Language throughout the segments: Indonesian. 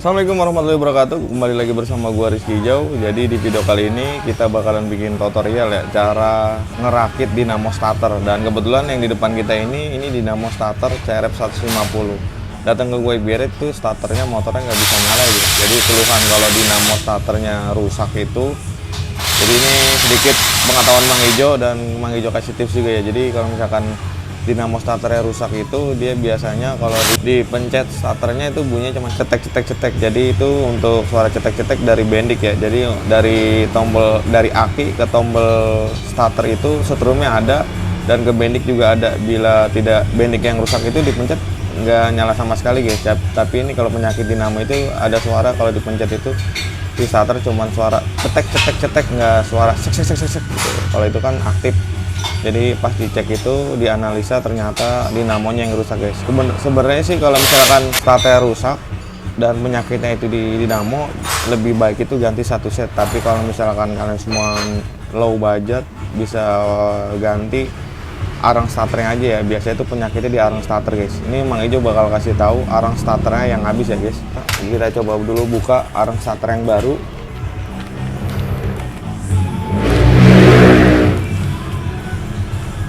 Assalamualaikum warahmatullahi wabarakatuh. Kembali lagi bersama gua Rizky Hijau. Jadi di video kali ini kita bakalan bikin tutorial ya cara ngerakit dinamo starter. Dan kebetulan yang di depan kita ini dinamo starter CRF 150. Datang ke gue biar itu starternya motornya nggak bisa nyala ya. Jadi keluhan kalau dinamo starternya rusak itu. Jadi ini sedikit pengetahuan Mang Hijau dan Mang Hijau kasih tips juga ya. Jadi kalau misalkan dinamo starternya rusak itu dia biasanya kalau dipencet starternya itu bunyinya cuma cetek. Jadi itu untuk suara cetek dari bendik ya. Jadi dari tombol dari aki ke tombol starter itu setrumnya ada dan ke bendik juga ada. Bila tidak bendik yang rusak itu dipencet nggak nyala sama sekali guys. Tapi ini kalau penyakit dinamo itu ada suara kalau dipencet itu di starter cuma suara cetek nggak suara sek gitu. Kalau itu kan aktif. Jadi pas dicek itu dianalisa ternyata dinamonya yang rusak guys. Sebenarnya sih kalau misalkan starter rusak dan penyakitnya itu di dinamo, lebih baik itu ganti satu set. Tapi kalau misalkan kalian semua low budget bisa ganti arang starternya aja ya. Biasanya itu penyakitnya di arang starter guys. Ini Mang Hijau bakal kasih tahu arang starternya yang habis ya guys. Kita coba dulu buka arang starter yang baru.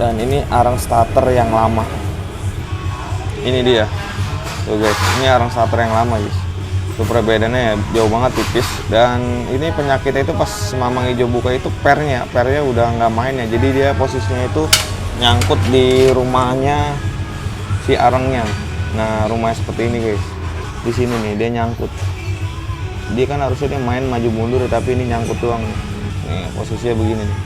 Dan ini arang starter yang lama. Ini dia. Tuh guys, ini arang starter yang lama guys. Tuh perbedaannya ya jauh banget tipis. Dan ini penyakitnya itu pas Mang Hijau buka itu pernya udah nggak main ya. Jadi dia posisinya itu nyangkut di rumahnya si arangnya. Nah rumahnya seperti ini guys. Di sini nih dia nyangkut. Dia kan harusnya dia main maju mundur tapi ini nyangkut doang. Nih posisinya begini nih.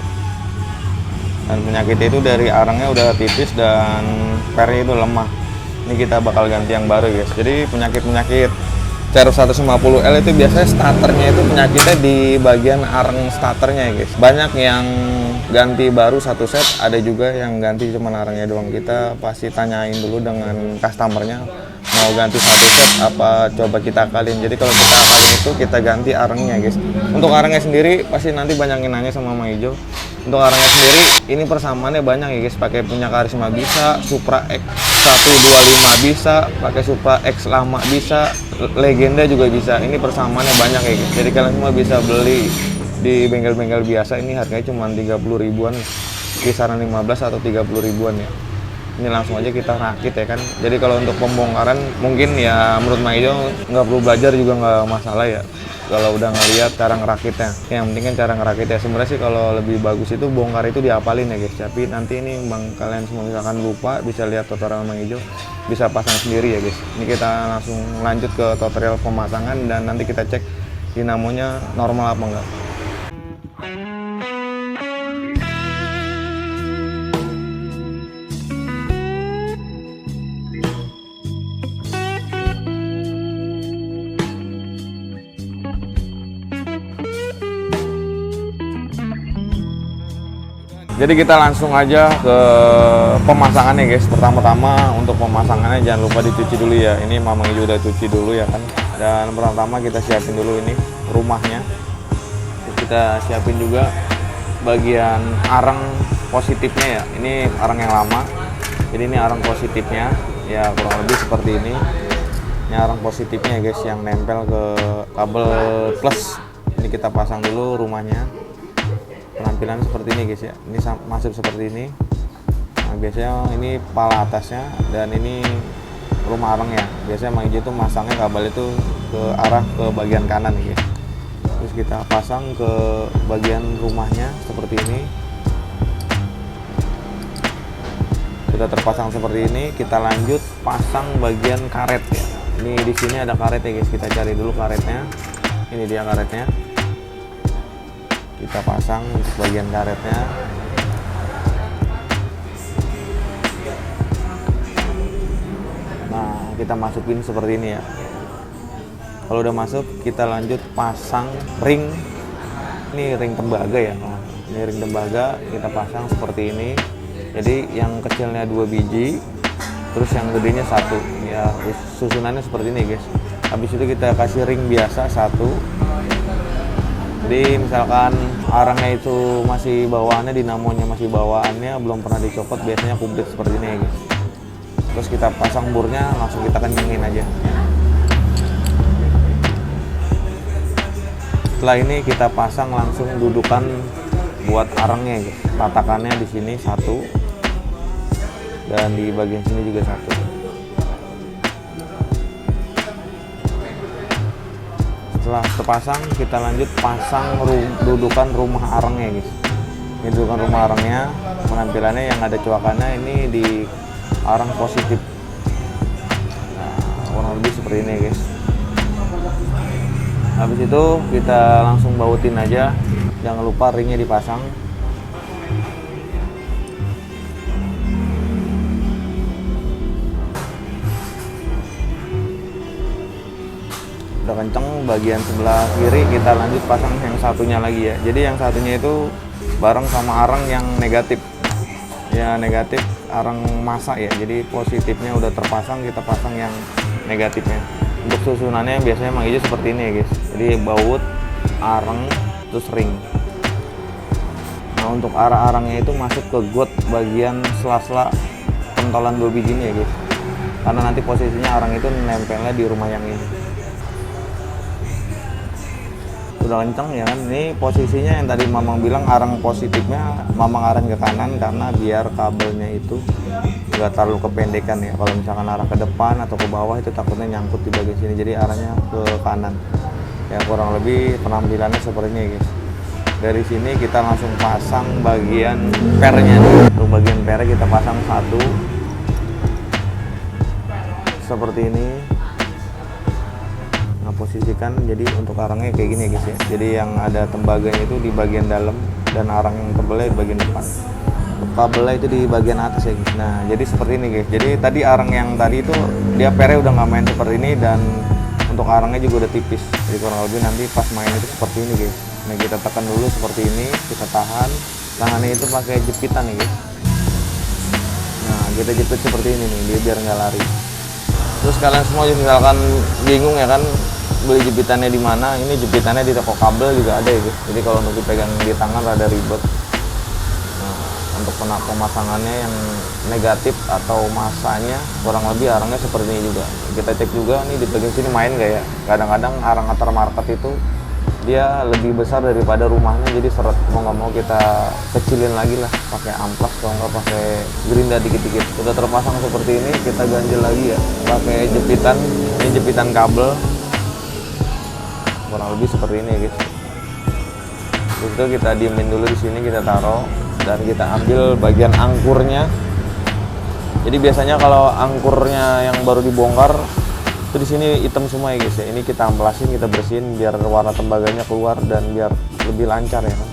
Dan penyakit itu dari arangnya udah tipis dan pernya itu lemah. Ini kita bakal ganti yang baru guys. Jadi penyakit CRF 150L itu biasanya starternya itu penyakitnya di bagian arang starternya ya guys. Banyak yang ganti baru satu set, ada juga yang ganti cuma arangnya doang. Kita pasti tanyain dulu dengan customernya mau ganti satu set apa coba kita akalin. Jadi kalau kita akalin itu kita ganti arangnya guys. Untuk arangnya sendiri pasti nanti banyak yang nanya sama Mang Hijau. Untuk arangnya sendiri ini persamaannya banyak ya guys. Pakai punya Karisma bisa, Supra X 125 bisa, pakai Supra X lama bisa, Legenda juga bisa. Ini persamaannya banyak ya guys. Jadi kalian semua bisa beli di bengkel-bengkel biasa. Ini harganya cuma 30 ribuan, kisaran 15 atau 30 ribuan ya. Ini langsung aja kita rakit ya kan. Jadi kalau untuk pembongkaran mungkin ya menurut Mang Hijau nggak perlu belajar juga nggak masalah ya. Kalau udah ngeliat cara ngerakitnya, yang penting kan cara ngerakitnya. Sebenarnya sih kalau lebih bagus itu bongkar itu diapalin ya guys. Tapi nanti ini kalian semua misalkan lupa bisa lihat tutorial Mang Hijau, bisa pasang sendiri ya guys. Ini kita langsung lanjut ke tutorial pemasangan dan nanti kita cek dinamonya normal apa enggak. Jadi kita langsung aja ke pemasangannya guys. Pertama-tama untuk pemasangannya jangan lupa dicuci dulu ya. Ini Mang Hijau udah cuci dulu ya kan. Dan pertama kita siapin dulu ini rumahnya. Terus kita siapin juga bagian arang positifnya ya. Ini arang yang lama. Jadi ini arang positifnya ya kurang lebih seperti ini. Ini arang positifnya guys yang nempel ke kabel plus. Ini kita pasang dulu rumahnya. Penampilan seperti ini guys ya. Ini masuk seperti ini. Nah, biasanya ini pala atasnya dan ini rumah arangnya. Biasanya Mang Hijau itu masangnya kabel itu ke arah ke bagian kanan guys. Terus kita pasang ke bagian rumahnya seperti ini. Sudah terpasang seperti ini, kita lanjut pasang bagian karet ya. Ini di sini ada karet ya guys. Kita cari dulu karetnya. Ini dia karetnya. Kita pasang untuk bagian karetnya. Nah kita masukin seperti ini ya. Kalau udah masuk kita lanjut pasang ring. Ini ring tembaga ya. Ini ring tembaga kita pasang seperti ini. Jadi yang kecilnya 2 biji, terus yang gedenya 1 ya. Susunannya seperti ini guys. Habis itu kita kasih ring biasa 1. Jadi misalkan arangnya itu masih bawaannya, dinamonya masih bawaannya, belum pernah dicopot, biasanya komplit seperti ini ya guys. Terus kita pasang burnya, langsung kita kencengin aja. setelah ini kita pasang langsung dudukan buat arangnya guys. Tatakannya di sini satu dan di bagian sini juga satu. Setelah terpasang, kita lanjut pasang dudukan rumah arangnya guys. Ini dudukan rumah arangnya, penampilannya yang ada coakannya ini di arang positif. Nah, kurang lebih seperti ini guys. Habis itu kita langsung bautin aja, jangan lupa ringnya dipasang. Udah kenceng, bagian sebelah kiri kita lanjut pasang yang satunya lagi ya. Jadi yang satunya itu bareng sama arang yang negatif ya, negatif arang masa ya. Jadi positifnya udah terpasang, kita pasang yang negatifnya. Untuk susunannya biasanya emang hijau seperti ini ya guys. Jadi baut, arang, terus ring. Nah untuk arang-arangnya itu masuk ke got bagian sela-sela pentolan 2 biji ini ya guys, karena nanti posisinya arang itu nempelnya di rumah yang ini. Udah kenceng ya kan, ini posisinya yang tadi Mamang bilang arang positifnya Mamang arahin ke kanan karena biar kabelnya itu nggak terlalu kependekan ya. Kalau misalkan arah ke depan atau ke bawah itu takutnya nyangkut di bagian sini, jadi arahnya ke kanan ya. Kurang lebih penampilannya seperti ini guys. Dari sini kita langsung pasang bagian pernya nih. Untuk bagian pernya kita pasang satu seperti ini. Nah posisikan jadi untuk arangnya kayak gini ya guys ya. Jadi yang ada tembaganya itu di bagian dalam dan arang yang tebelnya di bagian depan. Untuk kabelnya itu di bagian atas ya guys. Nah jadi seperti ini guys. Jadi tadi arang yang tadi itu dia pernya udah nggak main seperti ini, dan untuk arangnya juga udah tipis. Jadi kurang lebih nanti pas main itu seperti ini guys. Nah kita tekan dulu seperti ini, kita tahan. Tangannya itu pakai jepitan nih guys. Nah kita jepit seperti ini nih, dia biar nggak lari. Terus kalian semua misalkan bingung ya kan beli jepitannya di mana, ini jepitannya di toko kabel juga ada ya guys. Jadi kalau untuk dipegang di tangan rada ribet. Nah, untuk pemasangannya yang negatif atau masanya kurang lebih arangnya seperti ini juga. Kita cek juga nih di bagian sini main nggak ya. Kadang-kadang arang antar market itu dia lebih besar daripada rumahnya, jadi seret mau nggak mau kita kecilin lagi lah pakai amplas kalau nggak pakai gerinda dikit-dikit. Sudah terpasang seperti ini, kita ganjel lagi ya pakai jepitan. Ini jepitan kabel kurang lebih seperti ini ya guys. Terus itu kita diemin dulu di sini, kita taruh dan kita ambil bagian angkurnya. Jadi biasanya kalau angkurnya yang baru dibongkar itu di sini hitam semua ya guys ya. Ini kita amplasin, kita bersihin biar warna tembaganya keluar dan biar lebih lancar ya kan.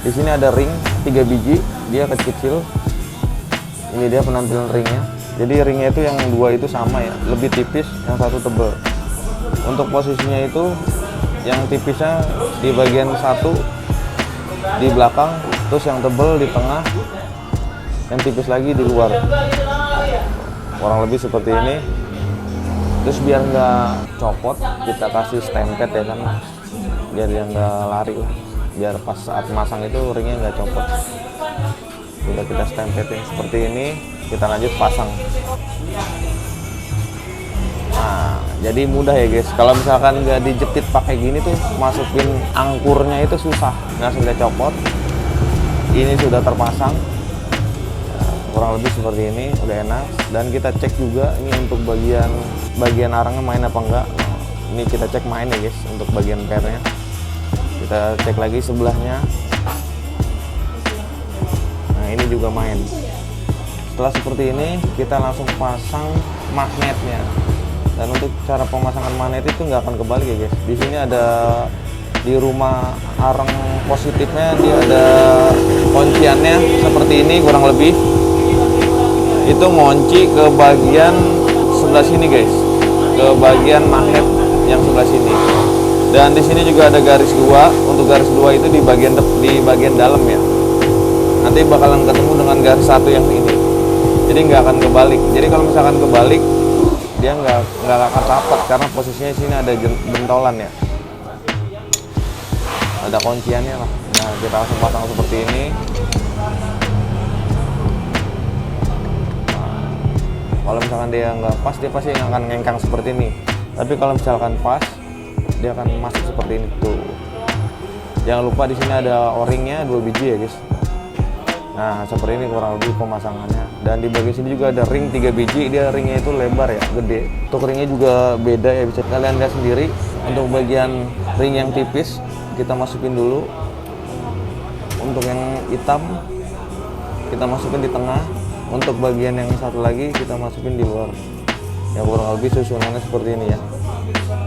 Di sini ada ring 3 biji, dia kecil-kecil. Ini dia penampilan ringnya. Jadi ringnya itu yang 2 itu sama ya, lebih tipis, yang 1 tebal. Untuk posisinya itu yang tipisnya di bagian 1 di belakang, terus yang tebal di tengah, yang tipis lagi di luar. Kurang lebih seperti ini. Terus biar nggak copot, kita kasih stempet ya kan, biar dia nggak lari lah. Biar pas saat masang itu ringnya nggak copot. Udah kita stempetin seperti ini, kita lanjut pasang. Nah, jadi mudah ya guys. Kalau misalkan nggak dijepit pakai gini tuh, masukin angkurnya itu susah. Nah sudah copot, ini sudah terpasang. Kurang lebih seperti ini, udah enak. Dan kita cek juga ini untuk bagian arangnya main apa enggak. Ini kita cek main ya guys untuk bagian pernya. Kita cek lagi sebelahnya. Nah ini juga main. Setelah seperti ini kita langsung pasang magnetnya. Dan untuk cara pemasangan magnet itu nggak akan kebalik ya guys. Di sini ada di rumah arang positifnya, dia ada kunciannya seperti ini kurang lebih. Itu ngunci ke bagian sebelah sini guys, ke bagian magnet yang sebelah sini. Dan di sini juga ada garis 2. Untuk garis 2 itu di bagian dalam ya. Nanti bakalan ketemu dengan garis 1 yang ini. Jadi nggak akan kebalik. Jadi kalau misalkan kebalik, dia nggak akan rapat karena posisinya sini ada bentolan ya. Ada kunciannya lah. Nah kita langsung pasang seperti ini. Kalau misalkan dia nggak pas, dia pasti akan ngengkang seperti ini. Tapi kalau misalkan pas, dia akan masuk seperti ini tuh. Jangan lupa di sini ada o-ringnya 2 biji ya guys. Nah seperti ini kurang lebih pemasangannya. Dan di bagian sini juga ada ring 3 biji. Dia ringnya itu lebar ya, gede. Untuk ringnya juga beda ya, bisa kalian lihat sendiri. Untuk bagian ring yang tipis kita masukin dulu. Untuk yang hitam kita masukin di tengah. Untuk bagian yang satu lagi kita masukin di luar. Ya kurang lebih susunannya seperti ini ya.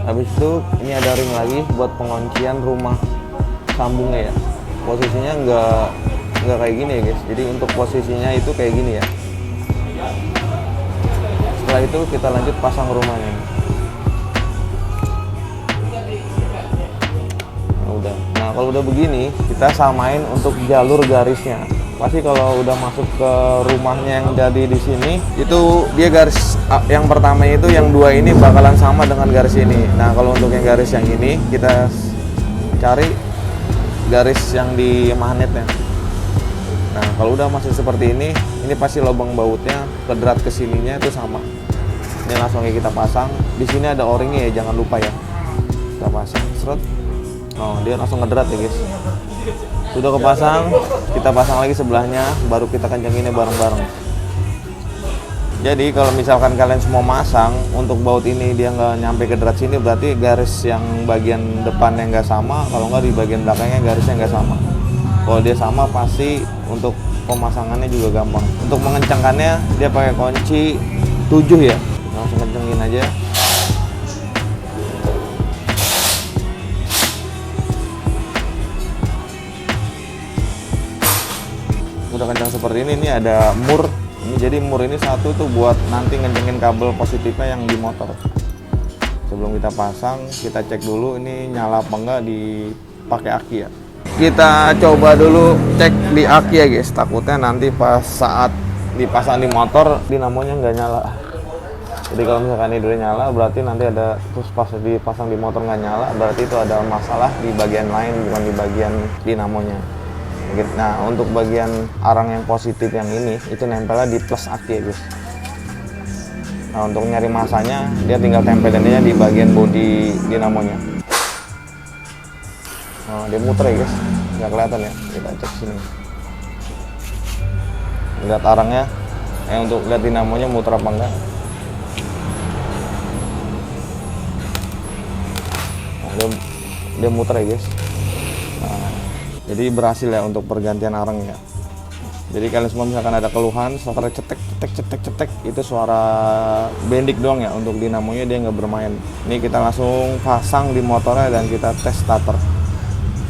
Habis itu ini ada ring lagi buat penguncian rumah sambungnya ya. Posisinya nggak kayak gini ya guys. Jadi untuk posisinya itu kayak gini ya. Setelah itu kita lanjut pasang rumahnya. Nah, udah. Nah kalau udah begini kita samain untuk jalur garisnya. Pasti kalau udah masuk ke rumahnya yang jadi di sini, itu dia garis yang pertama itu yang 2 ini bakalan sama dengan garis ini. Nah kalau untuk yang garis yang ini kita cari garis yang di magnetnya. Nah kalau udah masih seperti ini pasti lubang bautnya kedrat ke sininya itu sama. Ini langsung kita pasang. Di sini ada o-ringnya ya, jangan lupa ya. Kita pasang, seret. Oh dia langsung ngedrat ya guys. Sudah kepasang, kita pasang lagi sebelahnya, baru kita kencenginnya bareng-bareng. Jadi kalau misalkan kalian semua masang, untuk baut ini dia nggak nyampe ke drat sini, berarti garis yang bagian depannya nggak sama, kalau nggak di bagian belakangnya garisnya nggak sama. Kalau dia sama pasti untuk pemasangannya juga gampang. Untuk mengencangkannya dia pakai kunci 7 ya, langsung kencengin aja. Udah kencang seperti ini ada mur. Ini jadi mur ini satu tuh buat nanti ngencengin kabel positifnya yang di motor. Sebelum kita pasang, kita cek dulu ini nyala apa enggak dipakai aki ya. Kita coba dulu cek di aki ya guys. Takutnya nanti pas saat dipasang di motor dinamonya nggak nyala. Jadi kalau misalkan ini udah nyala, berarti nanti ada, terus pas dipasang di motor nggak nyala, berarti itu ada masalah di bagian lain, bukan di bagian dinamonya. Nah untuk bagian arang yang positif yang ini itu nempelnya di plus aki ya guys. Nah untuk nyari masanya dia tinggal tempelinnya di bagian bodi dinamonya. Nah, dia muter ya guys, nggak kelihatan ya, kita cek sini. Lihat arangnya, untuk lihat dinamonya muter apa enggak. Nah, dia muter ya guys. Nah, jadi berhasil ya untuk pergantian arang ya. Jadi kalian semua misalkan ada keluhan, starter cetek itu suara bendik doang ya. Untuk dinamonya dia nggak bermain. Ini kita langsung pasang di motornya dan kita tes starter.